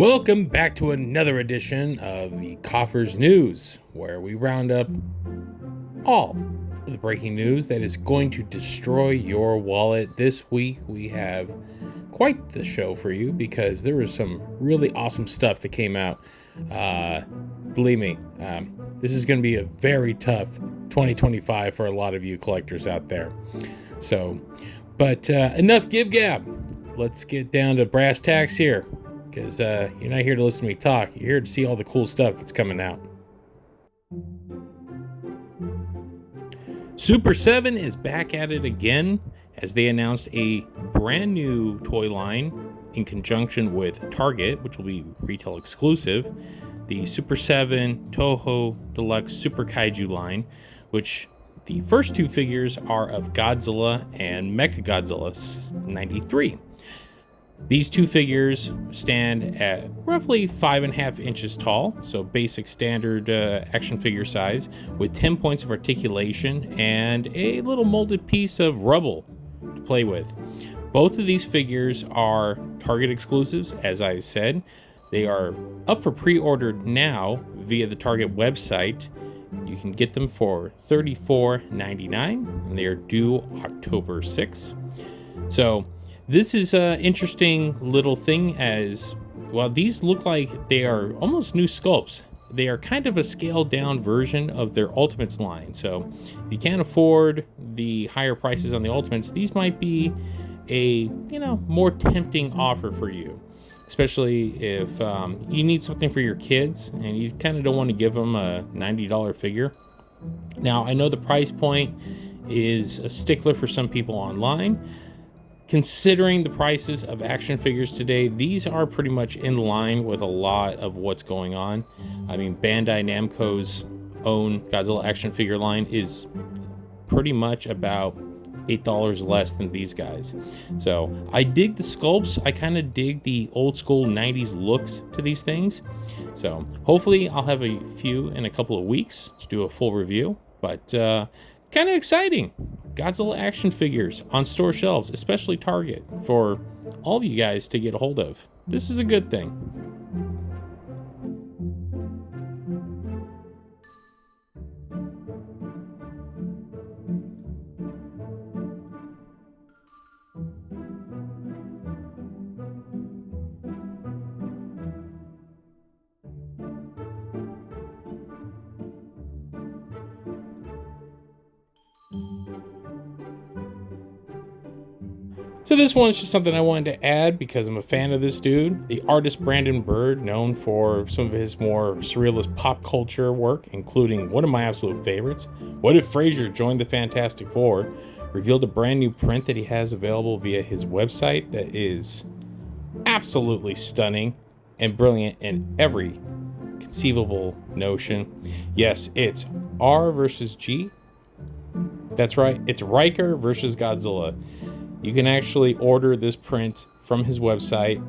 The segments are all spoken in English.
Welcome back to another edition of the Koffers News, where we round up all of the breaking news that is going to destroy your wallet. This week we have quite the show for you because there was some really awesome stuff that came out. Believe me, this is going to be a very tough 2025 for a lot of you collectors out there. But enough gab. Let's get down to brass tacks here. Because you're not here to listen to me talk. You're here to see all the cool stuff that's coming out. Super 7 is back at it again as they announced a brand new toy line in conjunction with Target, which will be retail exclusive. The Super 7 Toho Deluxe Super Kaiju line, which the first two figures are of Godzilla and Mechagodzilla 93. These two figures stand at roughly 5.5 inches tall, so basic standard action figure size, with 10 points of articulation and a little molded piece of rubble to play with. Both of these figures are Target exclusives, as I said. They are up for pre-order now via the Target website. You can get them for $34.99, and they are due October 6th. So this is an interesting little thing as, well, these look like they are almost new sculpts. They are kind of a scaled down version of their Ultimates line. So if you can't afford the higher prices on the Ultimates, these might be a, more tempting offer for you. Especially if you need something for your kids and you kind of don't want to give them a $90 figure. Now, I know the price point is a stickler for some people online. Considering the prices of action figures today, these are pretty much in line with a lot of what's going on. I mean, Bandai Namco's own Godzilla action figure line is pretty much about $8 less than these guys. So I dig the sculpts. I kind of dig the old school 90s looks to these things. So hopefully I'll have a few in a couple of weeks to do a full review, but kind of exciting. Godzilla action figures on store shelves, especially Target, for all of you guys to get a hold of. This is a good thing. So this one's just something I wanted to add because I'm a fan of this dude. The artist Brandon Bird, known for some of his more surrealist pop culture work, including one of my absolute favorites, What If Frasier Joined the Fantastic Four, revealed a brand new print that he has available via his website that is absolutely stunning and brilliant in every conceivable notion. Yes, it's R versus G. That's right, it's Riker versus Godzilla. You can actually order this print from his website.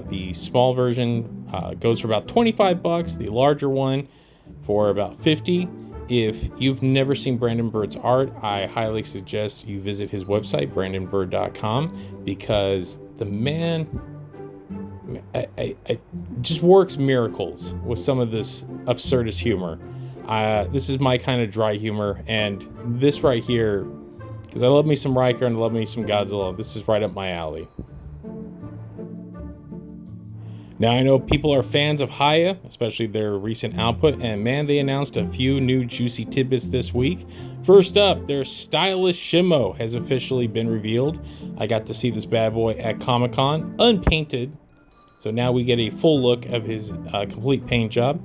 The small version goes for about $25. The larger one for about $50. If you've never seen Brandon Bird's art, I highly suggest you visit his website, brandonbird.com, because the man I just works miracles with some of this absurdist humor. This is my kind of dry humor, and this right here, because I love me some Riker and I love me some Godzilla, this is right up my alley. Now, I know people are fans of Hiya, especially their recent output, and man, they announced a few new juicy tidbits this week. First up, their stylish Shimo has officially been revealed. I got to see this bad boy at Comic-Con, unpainted, so now we get a full look of his complete paint job.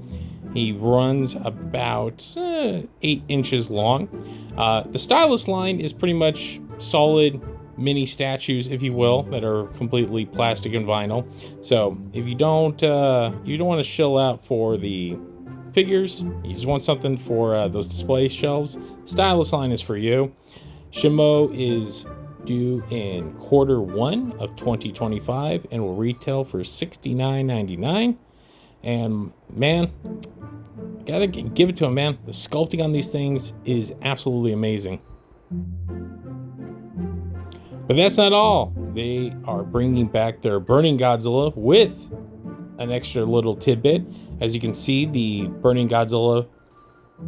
He runs about 8 inches long. The stylus line is pretty much solid mini statues, if you will, that are completely plastic and vinyl. So if you don't want to shell out for the figures, you just want something for those display shelves, stylus line is for you. Shimo is due in Q1 of 2025 and will retail for $69.99. And man, gotta give it to him, man. The sculpting on these things is absolutely amazing. But that's not all. They are bringing back their Burning Godzilla with an extra little tidbit. As you can see, the Burning Godzilla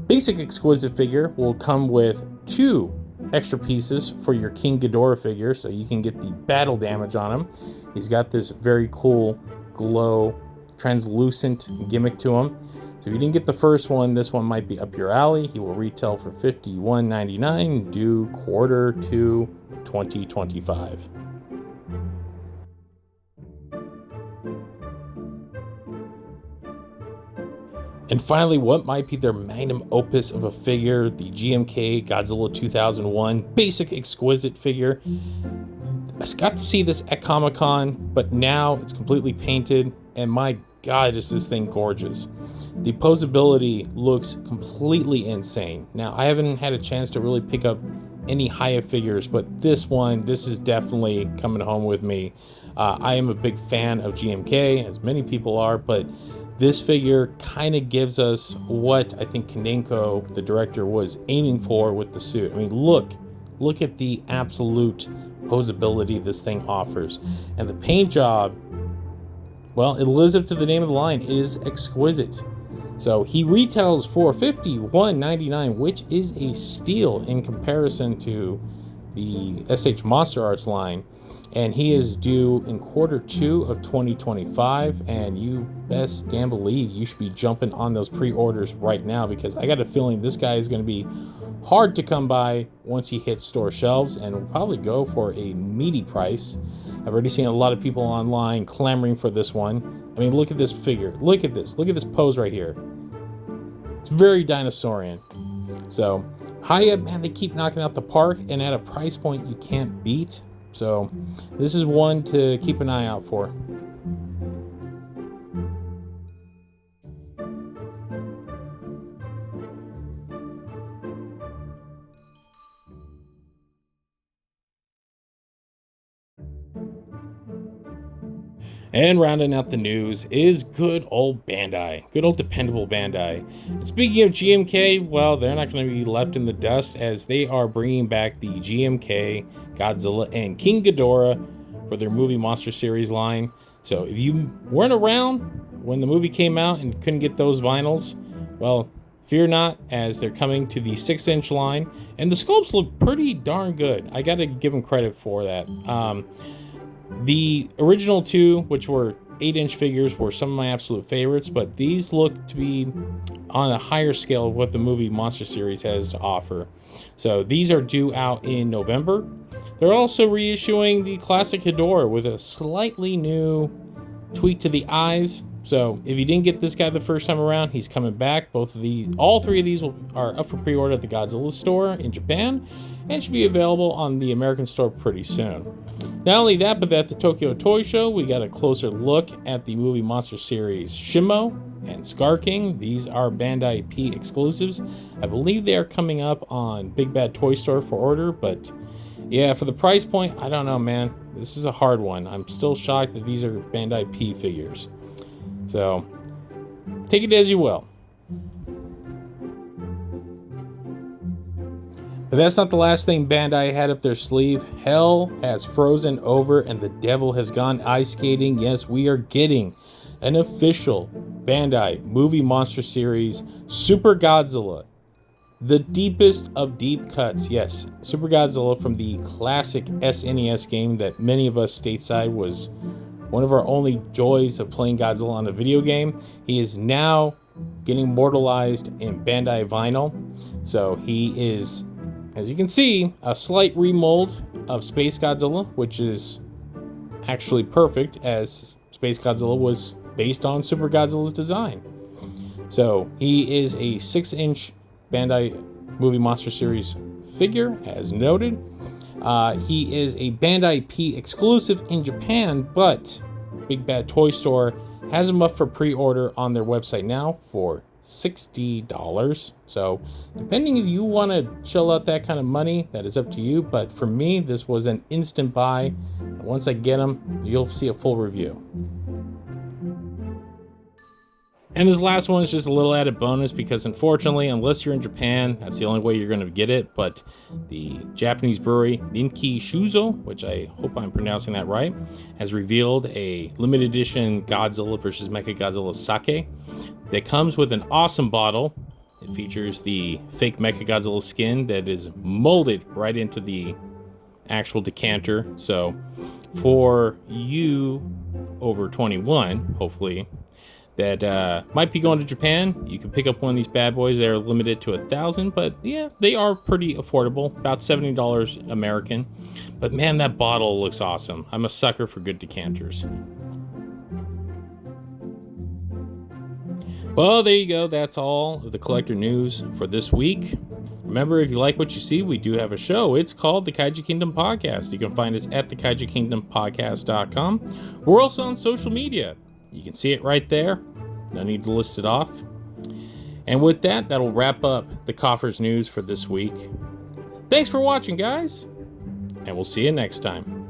basic exquisite figure will come with 2 extra pieces for your King Ghidorah figure, so you can get the battle damage on him. He's got this very cool glow translucent gimmick to him. So if you didn't get the first one, this one might be up your alley. He will retail for $51.99 due Q2 2025. And finally, what might be their magnum opus of a figure, the GMK Godzilla 2001 basic exquisite figure. I got to see this at Comic-Con, but now it's completely painted, and my God, is this thing gorgeous. The posability looks completely insane. Now, I haven't had a chance to really pick up any Hiya figures, but this is definitely coming home with me. I am a big fan of GMK, as many people are, but this figure kind of gives us what I think Kaneko, the director, was aiming for with the suit. I mean, look at the absolute posability this thing offers. And the paint job, well, it lives up to the name of the line, it is exquisite. So he retails for $51.99, which is a steal in comparison to the SH Monster Arts line. And he is due in Q2 of 2025, and you best damn believe you should be jumping on those pre-orders right now, because I got a feeling this guy is going to be hard to come by once he hits store shelves, and will probably go for a meaty price. I've already seen a lot of people online clamoring for this one. I mean, look at this figure. Look at this pose right here. It's very dinosaurian. So Hiya, man, they keep knocking out the park, and at a price point you can't beat. So this is one to keep an eye out for. And rounding out the news is good old Bandai. Good old dependable Bandai. And speaking of GMK, well, they're not going to be left in the dust, as they are bringing back the GMK, Godzilla, and King Ghidorah for their movie Monster Series line. So if you weren't around when the movie came out and couldn't get those vinyls, well, fear not, as they're coming to the 6-inch line. And the sculpts look pretty darn good. I got to give them credit for that. The original 2, which were 8-inch figures, were some of my absolute favorites, but these look to be on a higher scale of what the movie Monster Series has to offer. So these are due out in November. They're also reissuing the classic Ghidorah with a slightly new tweak to the eyes. So if you didn't get this guy the first time around, he's coming back. All 3 of these are up for pre-order at the Godzilla store in Japan, and should be available on the American store pretty soon. Not only that, but at the Tokyo Toy Show, we got a closer look at the movie Monster Series Shimo and Scar King. These are Bandai P exclusives. I believe they are coming up on Big Bad Toy Store for order, but yeah, for the price point, I don't know, man. This is a hard one. I'm still shocked that these are Bandai P figures. So, take it as you will. But that's not the last thing Bandai had up their sleeve. Hell has frozen over and the devil has gone ice skating. Yes, we are getting an official Bandai movie Monster Series Super Godzilla. The deepest of deep cuts. Yes, Super Godzilla from the classic SNES game that many of us stateside was one of our only joys of playing Godzilla on a video game. He is now getting immortalized in Bandai vinyl. So he is, as you can see, a slight remold of Space Godzilla, which is actually perfect, as Space Godzilla was based on Super Godzilla's design. So he is a 6-inch Bandai Movie Monster Series figure, as noted. He is a Bandai P exclusive in Japan, but Big Bad Toy Store has him up for pre-order on their website now for $60. So depending if you want to chill out that kind of money, that is up to you. But for me, this was an instant buy. And once I get them, you'll see a full review. And this last one is just a little added bonus because unfortunately, unless you're in Japan, that's the only way you're going to get it. But the Japanese brewery Ninki Shuzo, which I hope I'm pronouncing that right, has revealed a limited edition Godzilla vs. Mechagodzilla sake that comes with an awesome bottle. It features the fake Mechagodzilla skin that is molded right into the actual decanter. So for you over 21, hopefully, that might be going to Japan, you can pick up one of these bad boys. They're limited to 1,000, but yeah, they are pretty affordable, about $70 American. But man, that bottle looks awesome. I'm a sucker for good decanters. Well, there you go. That's all of the collector news for this week. Remember, if you like what you see, we do have a show. It's called the Kaiju Kingdom Podcast. You can find us at thekaijukingdompodcast.com. We're also on social media. You can see it right there. No need to list it off. And with that, that'll wrap up the Koffers news for this week. Thanks for watching, guys. And we'll see you next time.